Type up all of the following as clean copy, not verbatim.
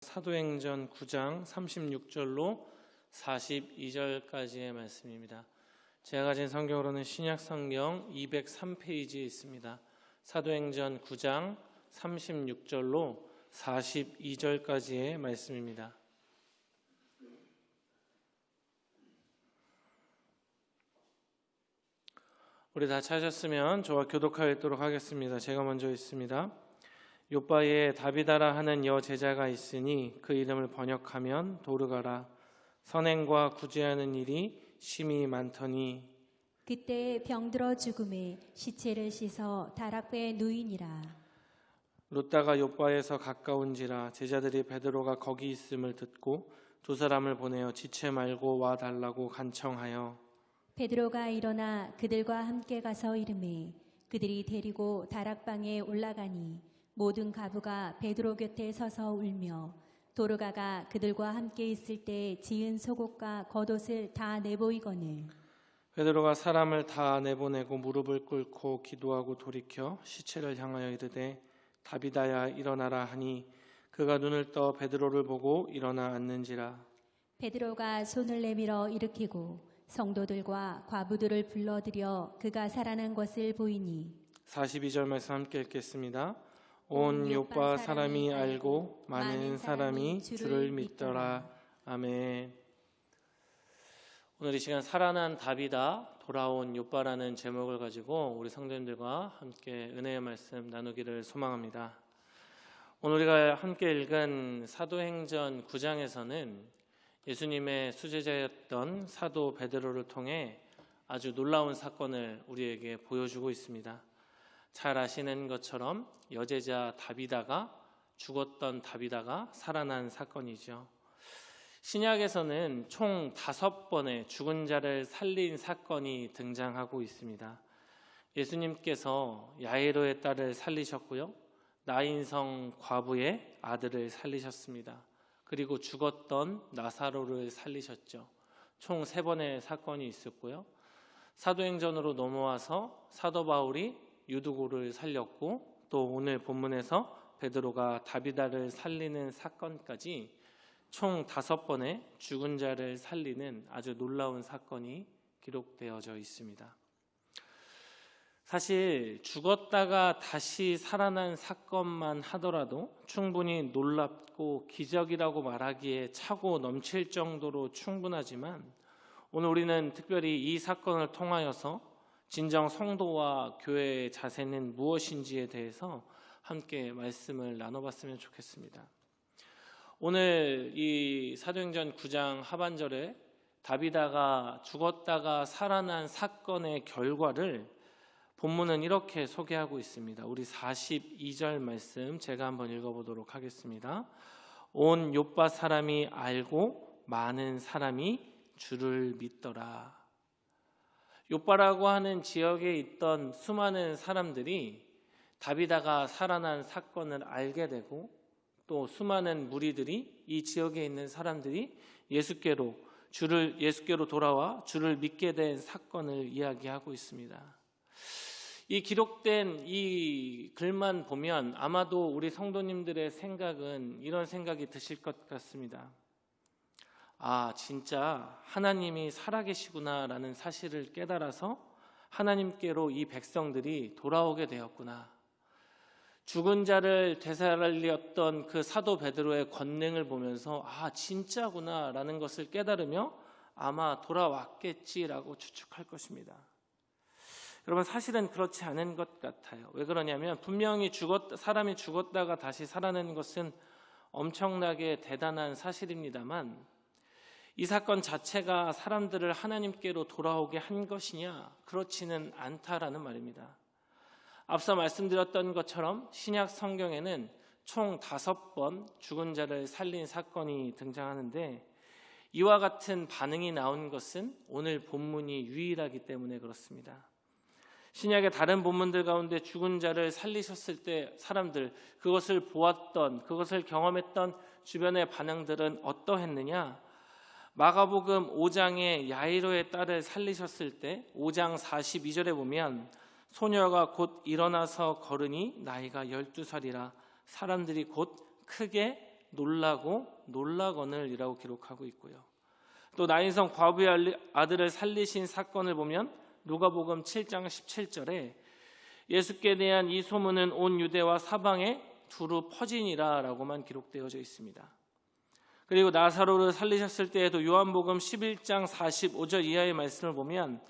사도행전 9장 36절로 42절까지의 말씀입니다. 제가 가진 성경으로는 신약성경 203페이지에 있습니다. 사도행전 9장 36절로 42절까지의 말씀입니다. 우리 다 찾으셨으면 저와 교독하여 읽도록 하겠습니다. 제가 먼저 읽습니다. 요바에 다비다라 하는 여제자가 있으니 그 이름을 번역하면 도르가라. 선행과 구제하는 일이 심히 많더니 그때 병들어 죽음에 시체를 씻어 다락배에 누이니라. 룻다가 요바에서 가까운지라 제자들이 베드로가 거기 있음을 듣고 두 사람을 보내어 지체 말고 와 달라고 간청하여 베드로가 일어나 그들과 함께 가서 이르매 그들이 데리고 다락방에 올라가니 모든 가부가 베드로 곁에 서서 울며 도르가가 그들과 함께 있을 때 지은 속옷과 겉옷을 다 내보이거늘 베드로가 사람을 다 내보내고 무릎을 꿇고 기도하고 돌이켜 시체를 향하여 이르되 다비다야 일어나라 하니 그가 눈을 떠 베드로를 보고 일어나 앉는지라. 베드로가 손을 내밀어 일으키고 성도들과 과부들을 불러들여 그가 살아난 것을 보이니 42절 말씀 함께 읽겠습니다. 온 요파 사람이 알고 많은 사람이 주를 믿더라. 아멘. 오늘 이 시간 살아난 다비다 돌아온 요파라는 제목을 가지고 우리 성도님들과 함께 은혜의 말씀 나누기를 소망합니다. 오늘 우리가 함께 읽은 사도행전 9장에서는 예수님의 수제자였던 사도 베드로를 통해 아주 놀라운 사건을 우리에게 보여주고 있습니다. 잘 아시는 것처럼 여제자 다비다가 죽었던 다비다가 살아난 사건이죠. 신약에서는 총 5번의 죽은 자를 살린 사건이 등장하고 있습니다. 예수님께서 야이로의 딸을 살리셨고요, 나인성 과부의 아들을 살리셨습니다. 그리고 죽었던 나사로를 살리셨죠. 총 3번의 사건이 있었고요. 사도행전으로 넘어와서 사도 바울이 유두고를 살렸고 또 오늘 본문에서 베드로가 다비다를 살리는 사건까지 총 5번의 죽은 자를 살리는 아주 놀라운 사건이 기록되어져 있습니다. 사실 죽었다가 다시 살아난 사건만 하더라도 충분히 놀랍고 기적이라고 말하기에 차고 넘칠 정도로 충분하지만 오늘 우리는 특별히 이 사건을 통하여서 진정 성도와 교회의 자세는 무엇인지에 대해서 함께 말씀을 나눠봤으면 좋겠습니다. 오늘 이 사도행전 9장 하반절에 다비다가 죽었다가 살아난 사건의 결과를 본문은 이렇게 소개하고 있습니다. 우리 42절 말씀 제가 한번 읽어보도록 하겠습니다. 온 요빠 사람이 알고 많은 사람이 주를 믿더라. 요빠라고 하는 지역에 있던 수많은 사람들이 다비다가 살아난 사건을 알게 되고 또 수많은 무리들이 이 지역에 있는 사람들이 예수께로 돌아와 주를 믿게 된 사건을 이야기하고 있습니다. 이 기록된 이 글만 보면 아마도 우리 성도님들의 생각은 이런 생각이 드실 것 같습니다. 아, 진짜 하나님이 살아계시구나라는 사실을 깨달아서 하나님께로 이 백성들이 돌아오게 되었구나. 죽은 자를 되살렸던 그 사도 베드로의 권능을 보면서 아, 진짜구나라는 것을 깨달으며 아마 돌아왔겠지라고 추측할 것입니다. 여러분, 사실은 그렇지 않은 것 같아요. 왜 그러냐면 분명히 사람이 죽었다가 다시 살아나는 것은 엄청나게 대단한 사실입니다만 이 사건 자체가 사람들을 하나님께로 돌아오게 한 것이냐? 그렇지는 않다라는 말입니다. 앞서 말씀드렸던 것처럼 신약 성경에는 총 5번 죽은 자를 살린 사건이 등장하는데 이와 같은 반응이 나온 것은 오늘 본문이 유일하기 때문에 그렇습니다. 신약의 다른 본문들 가운데 죽은 자를 살리셨을 때 사람들, 그것을 보았던, 그것을 경험했던 주변의 반응들은 어떠했느냐? 마가복음 5장에 야이로의 딸을 살리셨을 때 5장 42절에 보면 소녀가 곧 일어나서 걸으니 나이가 12살이라 사람들이 곧 크게 놀라고 놀라거늘이라고 기록하고 있고요. 또 나인성 과부의 아들을 살리신 사건을 보면 누가복음 7장 17절에 예수께 대한 이 소문은 온 유대와 사방에 두루 퍼지니라라고만 기록되어져 있습니다. 그리고 나사로를 살리셨을 때에도 요한복음 11장 45절 이하의 말씀을 보면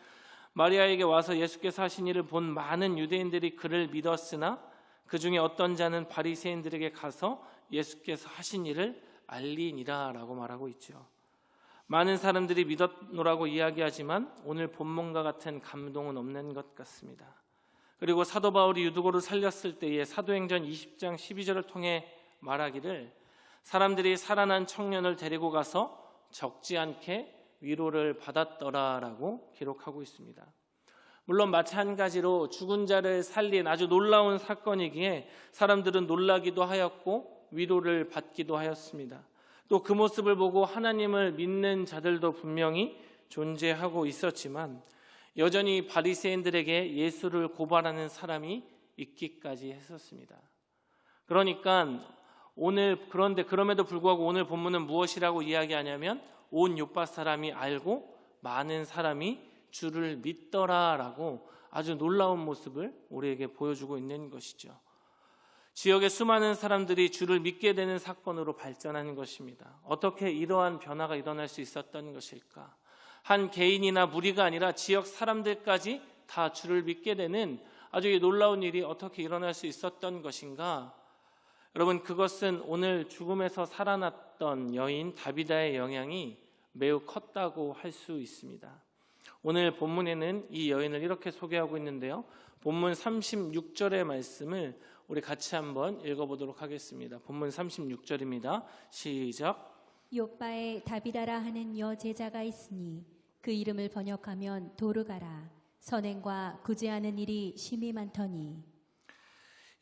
마리아에게 와서 예수께서 하신 일을 본 많은 유대인들이 그를 믿었으나 그 중에 어떤 자는 바리새인들에게 가서 예수께서 하신 일을 알리니라라고 말하고 있죠. 많은 사람들이 믿었노라고 이야기하지만 오늘 본문과 같은 감동은 없는 것 같습니다. 그리고 사도 바울이 유두고를 살렸을 때에 사도행전 20장 12절을 통해 말하기를 사람들이 살아난 청년을 데리고 가서 적지 않게 위로를 받았더라라고 기록하고 있습니다. 물론 마찬가지로 죽은 자를 살린 아주 놀라운 사건이기에 사람들은 놀라기도 하였고 위로를 받기도 하였습니다. 또 그 모습을 보고 하나님을 믿는 자들도 분명히 존재하고 있었지만 여전히 바리새인들에게 예수를 고발하는 사람이 있기까지 했었습니다. 그런데 그럼에도 불구하고 오늘 본문은 무엇이라고 이야기하냐면 온 요파 사람이 알고 많은 사람이 주를 믿더라라고 아주 놀라운 모습을 우리에게 보여주고 있는 것이죠. 지역의 수많은 사람들이 주를 믿게 되는 사건으로 발전하는 것입니다. 어떻게 이러한 변화가 일어날 수 있었던 것일까? 한 개인이나 무리가 아니라 지역 사람들까지 다 주를 믿게 되는 아주 놀라운 일이 어떻게 일어날 수 있었던 것인가? 여러분, 그것은 오늘 죽음에서 살아났던 여인 다비다의 영향이 매우 컸다고 할 수 있습니다. 오늘 본문에는 이 여인을 이렇게 소개하고 있는데요. 본문 36절의 말씀을 우리 같이 한번 읽어보도록 하겠습니다. 본문 36절입니다. 시작. 요빠에 다비다라 하는 여제자가 있으니 그 이름을 번역하면 도르가라. 선행과 구제하는 일이 심히 많더니.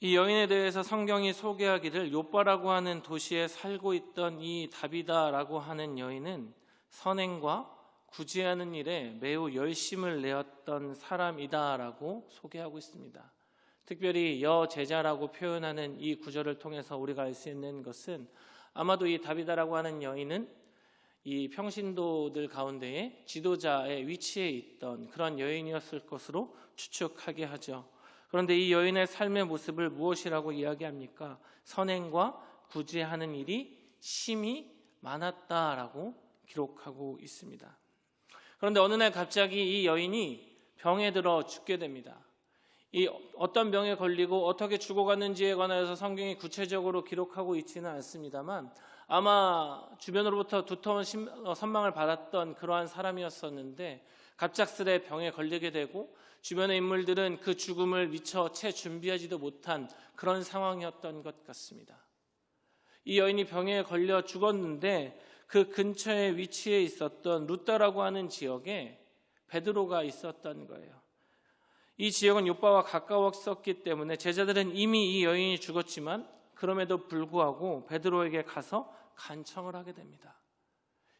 이 여인에 대해서 성경이 소개하기를 요빠라고 하는 도시에 살고 있던 이 다비다라고 하는 여인은 선행과 구제하는 일에 매우 열심을 내었던 사람이다라고 소개하고 있습니다. 특별히 여제자라고 표현하는 이 구절을 통해서 우리가 알 수 있는 것은 아마도 이 다비다라고 하는 여인은 이 평신도들 가운데에 지도자의 위치에 있던 그런 여인이었을 것으로 추측하게 하죠. 그런데 이 여인의 삶의 모습을 무엇이라고 이야기합니까? 선행과 구제하는 일이 심히 많았다라고 기록하고 있습니다. 그런데 어느 날 갑자기 이 여인이 병에 들어 죽게 됩니다. 이 어떤 병에 걸리고 어떻게 죽어갔는지에 관하여서 성경이 구체적으로 기록하고 있지는 않습니다만 아마 주변으로부터 두터운 선망을 받았던 그러한 사람이었었는데 갑작스레 병에 걸리게 되고 주변의 인물들은 그 죽음을 미처 채 준비하지도 못한 그런 상황이었던 것 같습니다. 이 여인이 병에 걸려 죽었는데 그 근처에 위치해 있었던 루다라고 하는 지역에 베드로가 있었던 거예요. 이 지역은 요빠와 가까웠었기 때문에 제자들은 이미 이 여인이 죽었지만 그럼에도 불구하고 베드로에게 가서 간청을 하게 됩니다.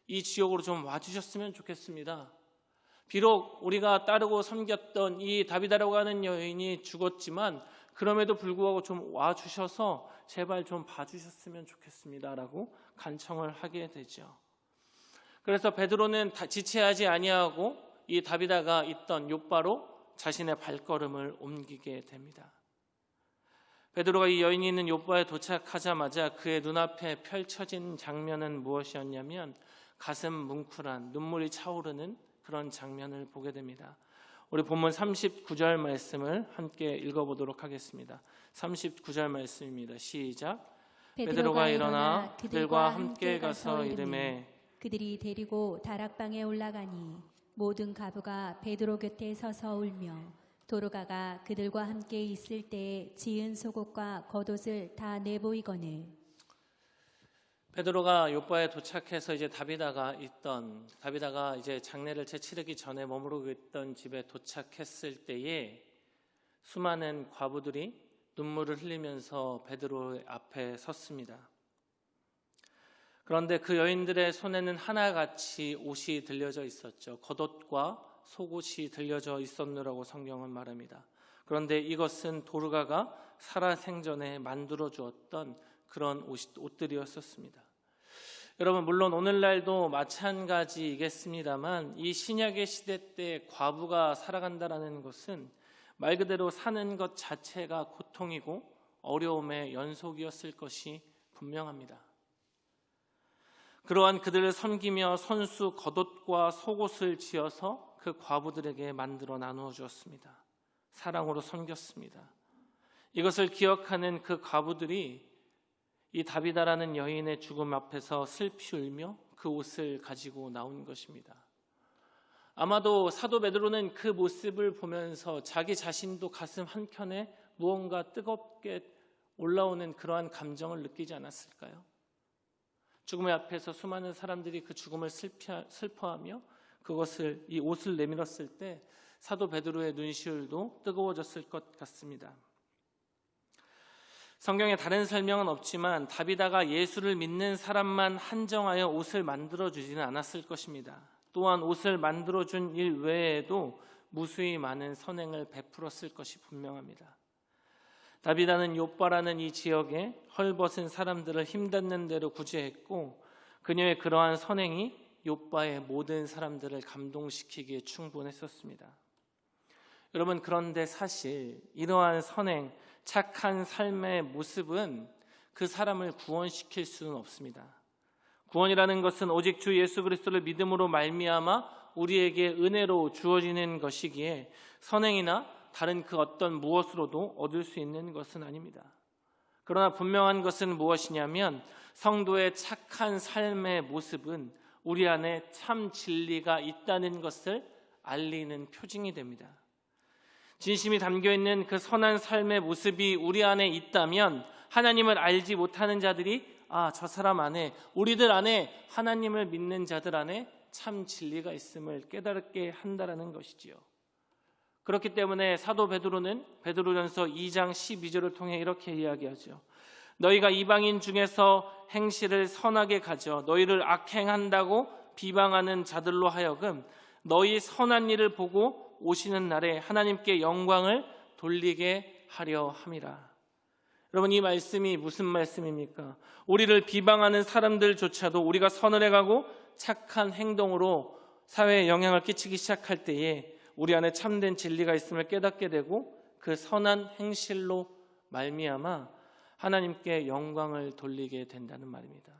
이 지역으로 좀 와주셨으면 좋겠습니다. 비록 우리가 따르고 섬겼던 이 다비다라고 하는 여인이 죽었지만 그럼에도 불구하고 좀 와주셔서 제발 좀 봐주셨으면 좋겠습니다라고 간청을 하게 되죠. 그래서 베드로는 지체하지 아니하고 이 다비다가 있던 요빠로 자신의 발걸음을 옮기게 됩니다. 베드로가 이 여인이 있는 요빠에 도착하자마자 그의 눈앞에 펼쳐진 장면은 무엇이었냐면 가슴 뭉클한 눈물이 차오르는 그런 장면을 보게 됩니다. 우리 본문 39절 말씀을 함께 읽어보도록 하겠습니다. 39절 말씀입니다. 시작. 베드로가 일어나 그들과 함께 가서 이르매 그들이 데리고 다락방에 올라가니 모든 가부가 베드로 곁에 서서 울며 도르가가 그들과 함께 있을 때에 지은 속옷과 겉옷을 다 내보이거늘. 베드로가 요빠에 도착해서 이제 다비다가 이제 장례를 채 치르기 전에 머무르고 있던 집에 도착했을 때에 수많은 과부들이 눈물을 흘리면서 베드로 앞에 섰습니다. 그런데 그 여인들의 손에는 하나같이 옷이 들려져 있었죠. 겉옷과 속옷이 들려져 있었느라고 성경은 말합니다. 그런데 이것은 도르가가 살아생전에 만들어 주었던 그런 옷들이었었습니다. 여러분, 물론 오늘날도 마찬가지이겠습니다만 이 신약의 시대 때 과부가 살아간다라는 것은 말 그대로 사는 것 자체가 고통이고 어려움의 연속이었을 것이 분명합니다. 그러한 그들을 섬기며 손수 겉옷과 속옷을 지어서 그 과부들에게 만들어 나누어 주었습니다. 사랑으로 섬겼습니다. 이것을 기억하는 그 과부들이 이 다비다라는 여인의 죽음 앞에서 슬피 울며 그 옷을 가지고 나온 것입니다. 아마도 사도 베드로는 그 모습을 보면서 자기 자신도 가슴 한켠에 무언가 뜨겁게 올라오는 그러한 감정을 느끼지 않았을까요? 죽음의 앞에서 수많은 사람들이 그 죽음을 슬퍼하며 이 옷을 내밀었을 때 사도 베드로의 눈시울도 뜨거워졌을 것 같습니다. 성경에 다른 설명은 없지만 다비다가 예수를 믿는 사람만 한정하여 옷을 만들어주지는 않았을 것입니다. 또한 옷을 만들어준 일 외에도 무수히 많은 선행을 베풀었을 것이 분명합니다. 다비다는 욥바라는 이 지역에 헐벗은 사람들을 힘닿는 대로 구제했고 그녀의 그러한 선행이 욥바의 모든 사람들을 감동시키기에 충분했었습니다. 여러분, 그런데 사실 이러한 선행, 착한 삶의 모습은 그 사람을 구원시킬 수는 없습니다. 구원이라는 것은 오직 주 예수 그리스도를 믿음으로 말미암아 우리에게 은혜로 주어지는 것이기에 선행이나 다른 그 어떤 무엇으로도 얻을 수 있는 것은 아닙니다. 그러나 분명한 것은 무엇이냐면 성도의 착한 삶의 모습은 우리 안에 참 진리가 있다는 것을 알리는 표징이 됩니다. 진심이 담겨있는 그 선한 삶의 모습이 우리 안에 있다면 하나님을 알지 못하는 자들이 저 사람 안에, 우리들 안에, 하나님을 믿는 자들 안에 참 진리가 있음을 깨닫게 한다는 것이지요. 그렇기 때문에 사도 베드로는 베드로전서 2장 12절을 통해 이렇게 이야기하죠. 너희가 이방인 중에서 행실을 선하게 가져 너희를 악행한다고 비방하는 자들로 하여금 너희 선한 일을 보고 오시는 날에 하나님께 영광을 돌리게 하려 함이라. 여러분, 이 말씀이 무슨 말씀입니까? 우리를 비방하는 사람들조차도 우리가 선을 해가고 착한 행동으로 사회에 영향을 끼치기 시작할 때에 우리 안에 참된 진리가 있음을 깨닫게 되고 그 선한 행실로 말미암아 하나님께 영광을 돌리게 된다는 말입니다.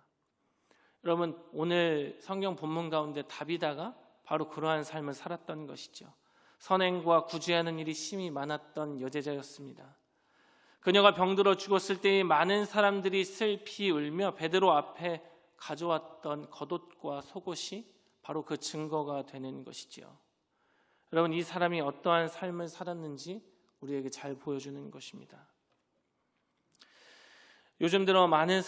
여러분, 오늘 성경 본문 가운데 다비다가 바로 그러한 삶을 살았던 것이죠. 선행과 구제하는 일이 심히 많았던 여제자였습니다. 그녀가 병들어 죽었을 때에 많은 사람들이 슬피 울며 베드로 앞에 가져왔던 겉옷과 속옷이 바로 그 증거가 되는 것이지요. 여러분, 이 사람이 어떠한 삶을 살았는지 우리에게 잘 보여주는 것입니다. 요즘 들어 많은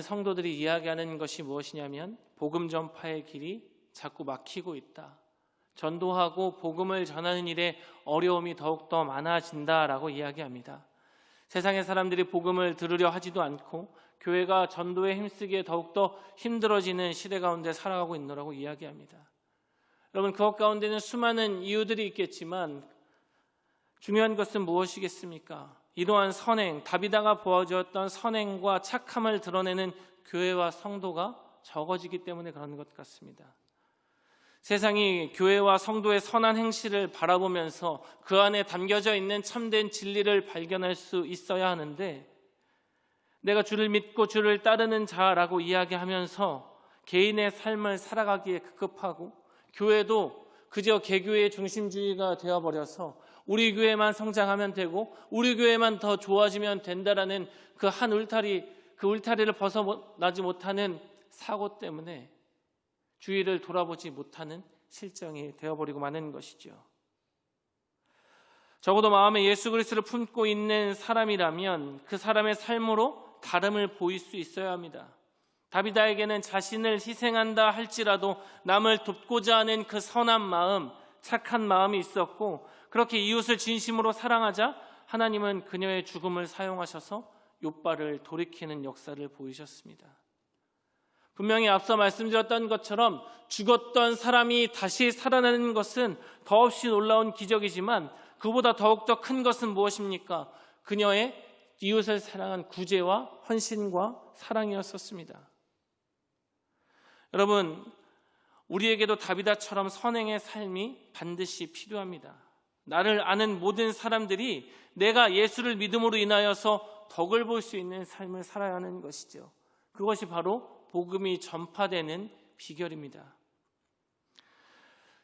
성도들이 이야기하는 것이 무엇이냐면 복음 전파의 길이 자꾸 막히고 있다. 전도하고 복음을 전하는 일에 어려움이 더욱더 많아진다라고 이야기합니다. 세상의 사람들이 복음을 들으려 하지도 않고 교회가 전도에 힘쓰기에 더욱더 힘들어지는 시대 가운데 살아가고 있노라고 이야기합니다. 여러분, 그것 가운데는 수많은 이유들이 있겠지만 중요한 것은 무엇이겠습니까? 이러한 선행, 다비다가 보여주었던 선행과 착함을 드러내는 교회와 성도가 적어지기 때문에 그런 것 같습니다. 세상이 교회와 성도의 선한 행실을 바라보면서 그 안에 담겨져 있는 참된 진리를 발견할 수 있어야 하는데, 내가 주를 믿고 주를 따르는 자라고 이야기하면서 개인의 삶을 살아가기에 급급하고 교회도 그저 개교의 중심주의가 되어버려서 우리 교회만 성장하면 되고 우리 교회만 더 좋아지면 된다라는 그 울타리를 벗어나지 못하는 사고 때문에 주위를 돌아보지 못하는 실정이 되어버리고 마는 것이죠. 적어도 마음에 예수 그리스도를 품고 있는 사람이라면 그 사람의 삶으로 다름을 보일 수 있어야 합니다. 다비다에게는 자신을 희생한다 할지라도 남을 돕고자 하는 그 선한 마음, 착한 마음이 있었고, 그렇게 이웃을 진심으로 사랑하자 하나님은 그녀의 죽음을 사용하셔서 욥바를 돌이키는 역사를 보이셨습니다. 분명히 앞서 말씀드렸던 것처럼 죽었던 사람이 다시 살아나는 것은 더없이 놀라운 기적이지만 그보다 더욱더 큰 것은 무엇입니까? 그녀의 이웃을 사랑한 구제와 헌신과 사랑이었었습니다. 여러분, 우리에게도 다비다처럼 선행의 삶이 반드시 필요합니다. 나를 아는 모든 사람들이 내가 예수를 믿음으로 인하여서 덕을 볼 수 있는 삶을 살아야 하는 것이죠. 그것이 바로 복음이 전파되는 비결입니다.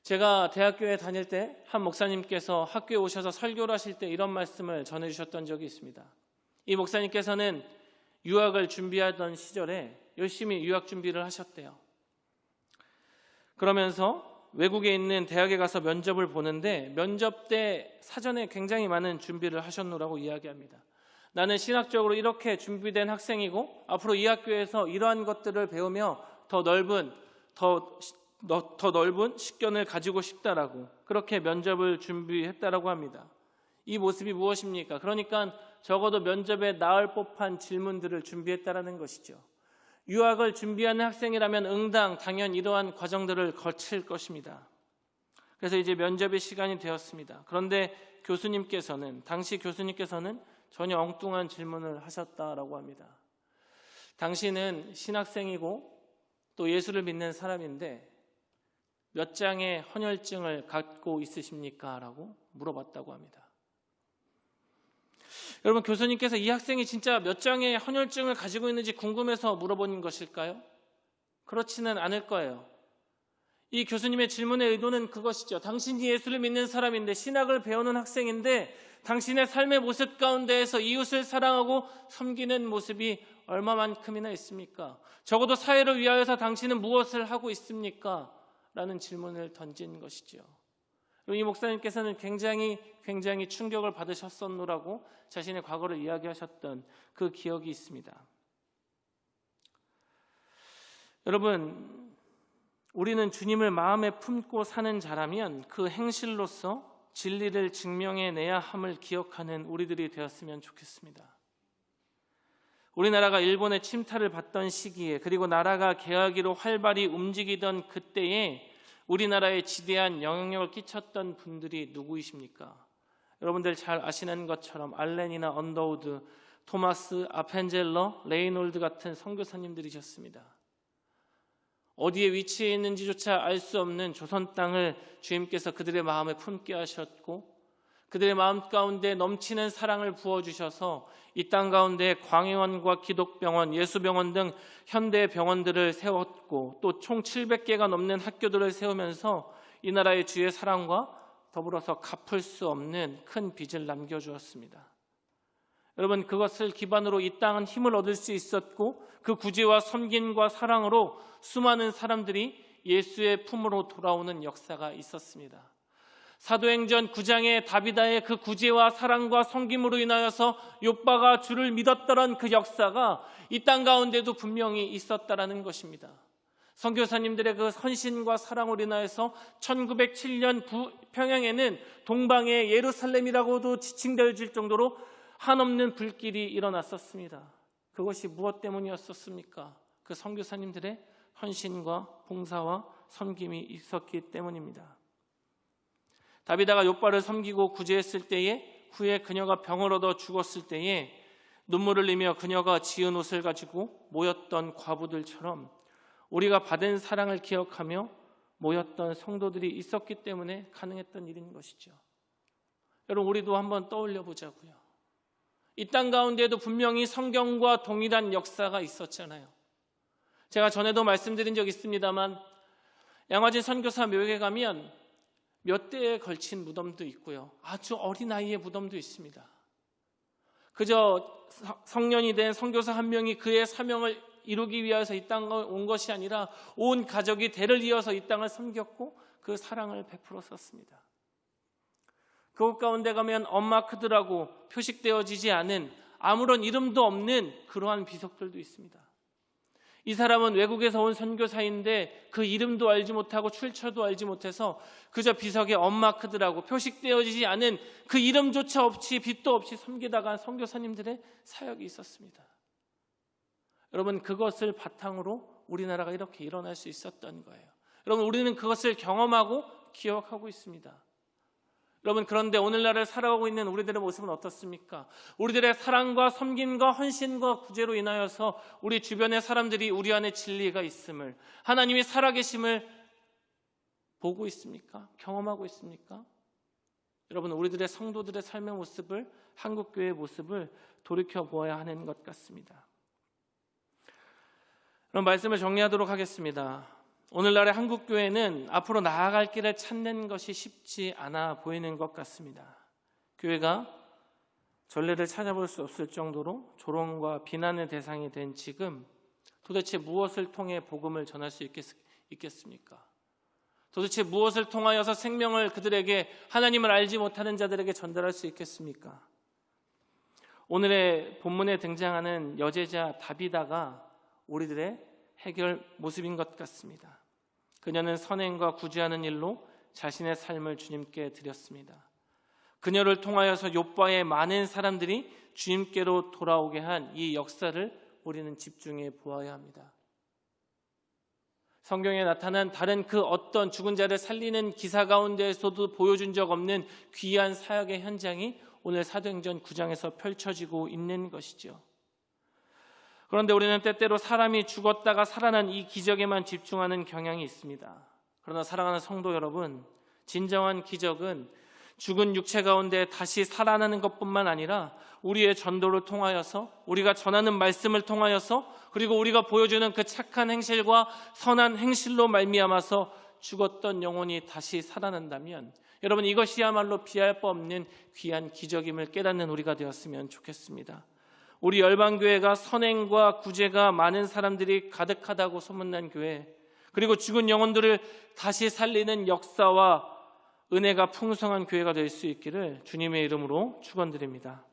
제가 대학교에 다닐 때 한 목사님께서 학교에 오셔서 설교를 하실 때 이런 말씀을 전해주셨던 적이 있습니다. 이 목사님께서는 유학을 준비하던 시절에 열심히 유학 준비를 하셨대요. 그러면서 외국에 있는 대학에 가서 면접을 보는데 면접 때 사전에 굉장히 많은 준비를 하셨노라고 이야기합니다. 나는 신학적으로 이렇게 준비된 학생이고 앞으로 이 학교에서 이러한 것들을 배우며 더 넓은 식견을 가지고 싶다라고 그렇게 면접을 준비했다라고 합니다. 이 모습이 무엇입니까? 그러니까 적어도 면접에 나을 법한 질문들을 준비했다라는 것이죠. 유학을 준비하는 학생이라면 당연 이러한 과정들을 거칠 것입니다. 그래서 이제 면접의 시간이 되었습니다. 그런데 당시 교수님께서는 전혀 엉뚱한 질문을 하셨다라고 합니다. 당신은 신학생이고 또 예수를 믿는 사람인데 몇 장의 헌혈증을 갖고 있으십니까? 라고 물어봤다고 합니다. 여러분, 교수님께서 이 학생이 진짜 몇 장의 헌혈증을 가지고 있는지 궁금해서 물어본 것일까요? 그렇지는 않을 거예요. 이 교수님의 질문의 의도는 그것이죠. 당신이 예수를 믿는 사람인데 신학을 배우는 학생인데 당신의 삶의 모습 가운데에서 이웃을 사랑하고 섬기는 모습이 얼마만큼이나 있습니까? 적어도 사회를 위하여서 당신은 무엇을 하고 있습니까? 라는 질문을 던진 것이죠. 이 목사님께서는 굉장히 충격을 받으셨었노라고 자신의 과거를 이야기하셨던 그 기억이 있습니다. 여러분, 우리는 주님을 마음에 품고 사는 자라면 그 행실로서 진리를 증명해내야 함을 기억하는 우리들이 되었으면 좋겠습니다. 우리나라가 일본의 침탈을 받던 시기에 그리고 나라가 개화기로 활발히 움직이던 그때에 우리나라에 지대한 영향력을 끼쳤던 분들이 누구이십니까? 여러분들 잘 아시는 것처럼 알렌이나 언더우드, 토마스, 아펜젤러, 레이놀드 같은 선교사님들이셨습니다. 어디에 위치해 있는지조차 알 수 없는 조선 땅을 주님께서 그들의 마음에 품게 하셨고 그들의 마음 가운데 넘치는 사랑을 부어주셔서 이 땅 가운데 광해원과 기독병원, 예수병원 등 현대 병원들을 세웠고 또 총 700개가 넘는 학교들을 세우면서 이 나라의 주의 사랑과 더불어서 갚을 수 없는 큰 빚을 남겨주었습니다. 여러분, 그것을 기반으로 이 땅은 힘을 얻을 수 있었고 그 구제와 섬김과 사랑으로 수많은 사람들이 예수의 품으로 돌아오는 역사가 있었습니다. 사도행전 9장의 다비다의 그 구제와 사랑과 섬김으로 인하여서 욥바가 주를 믿었던 그 역사가 이 땅 가운데도 분명히 있었다라는 것입니다. 선교사님들의 그 헌신과 사랑으로 인하여서 1907년 평양에는 동방의 예루살렘이라고도 지칭될 정도로 한없는 불길이 일어났었습니다. 그것이 무엇 때문이었습니까? 그 선교사님들의 헌신과 봉사와 섬김이 있었기 때문입니다. 다비다가 욥바를 섬기고 구제했을 때에 후에 그녀가 병을 얻어 죽었을 때에 눈물을 흘리며 그녀가 지은 옷을 가지고 모였던 과부들처럼 우리가 받은 사랑을 기억하며 모였던 성도들이 있었기 때문에 가능했던 일인 것이죠. 여러분, 우리도 한번 떠올려 보자고요. 이 땅 가운데에도 분명히 성경과 동일한 역사가 있었잖아요. 제가 전에도 말씀드린 적이 있습니다만 양화진 선교사 묘에 가면 몇 대에 걸친 무덤도 있고요. 아주 어린 아이의 무덤도 있습니다. 그저 성년이 된 선교사 한 명이 그의 사명을 이루기 위해서 이 땅에 온 것이 아니라 온 가족이 대를 이어서 이 땅을 섬겼고 그 사랑을 베풀었었습니다. 그곳 가운데 가면 언마크드라고 표식되어지지 않은 아무런 이름도 없는 그러한 비석들도 있습니다. 이 사람은 외국에서 온 선교사인데 그 이름도 알지 못하고 출처도 알지 못해서 그저 비석에 언마크드라고 표식되어지지 않은 그 이름조차 없이 빛도 없이 섬기다가 선교사님들의 사역이 있었습니다. 여러분, 그것을 바탕으로 우리나라가 이렇게 일어날 수 있었던 거예요. 여러분, 우리는 그것을 경험하고 기억하고 있습니다. 여러분, 그런데 오늘날을 살아가고 있는 우리들의 모습은 어떻습니까? 우리들의 사랑과 섬김과 헌신과 구제로 인하여서 우리 주변의 사람들이 우리 안에 진리가 있음을, 하나님이 살아계심을 보고 있습니까? 경험하고 있습니까? 여러분, 우리들의 성도들의 삶의 모습을, 한국교회의 모습을 돌이켜보아야 하는 것 같습니다. 그럼 말씀을 정리하도록 하겠습니다. 오늘날의 한국교회는 앞으로 나아갈 길을 찾는 것이 쉽지 않아 보이는 것 같습니다. 교회가 전례를 찾아볼 수 없을 정도로 조롱과 비난의 대상이 된 지금, 도대체 무엇을 통해 복음을 전할 수 있겠습니까? 도대체 무엇을 통하여서 생명을 그들에게, 하나님을 알지 못하는 자들에게 전달할 수 있겠습니까? 오늘의 본문에 등장하는 여제자 다비다가 우리들의 해결 모습인 것 같습니다. 그녀는 선행과 구제하는 일로 자신의 삶을 주님께 드렸습니다. 그녀를 통하여서 욥바의 많은 사람들이 주님께로 돌아오게 한 이 역사를 우리는 집중해 보아야 합니다. 성경에 나타난 다른 그 어떤 죽은 자를 살리는 기사 가운데에서도 보여준 적 없는 귀한 사역의 현장이 오늘 사도행전 9장에서 펼쳐지고 있는 것이죠. 그런데 우리는 때때로 사람이 죽었다가 살아난 이 기적에만 집중하는 경향이 있습니다. 그러나 사랑하는 성도 여러분, 진정한 기적은 죽은 육체 가운데 다시 살아나는 것뿐만 아니라 우리의 전도를 통하여서, 우리가 전하는 말씀을 통하여서, 그리고 우리가 보여주는 그 착한 행실과 선한 행실로 말미암아서 죽었던 영혼이 다시 살아난다면, 여러분, 이것이야말로 비할 바 없는 귀한 기적임을 깨닫는 우리가 되었으면 좋겠습니다. 우리 열방교회가 선행과 구제가 많은 사람들이 가득하다고 소문난 교회, 그리고 죽은 영혼들을 다시 살리는 역사와 은혜가 풍성한 교회가 될 수 있기를 주님의 이름으로 축원드립니다.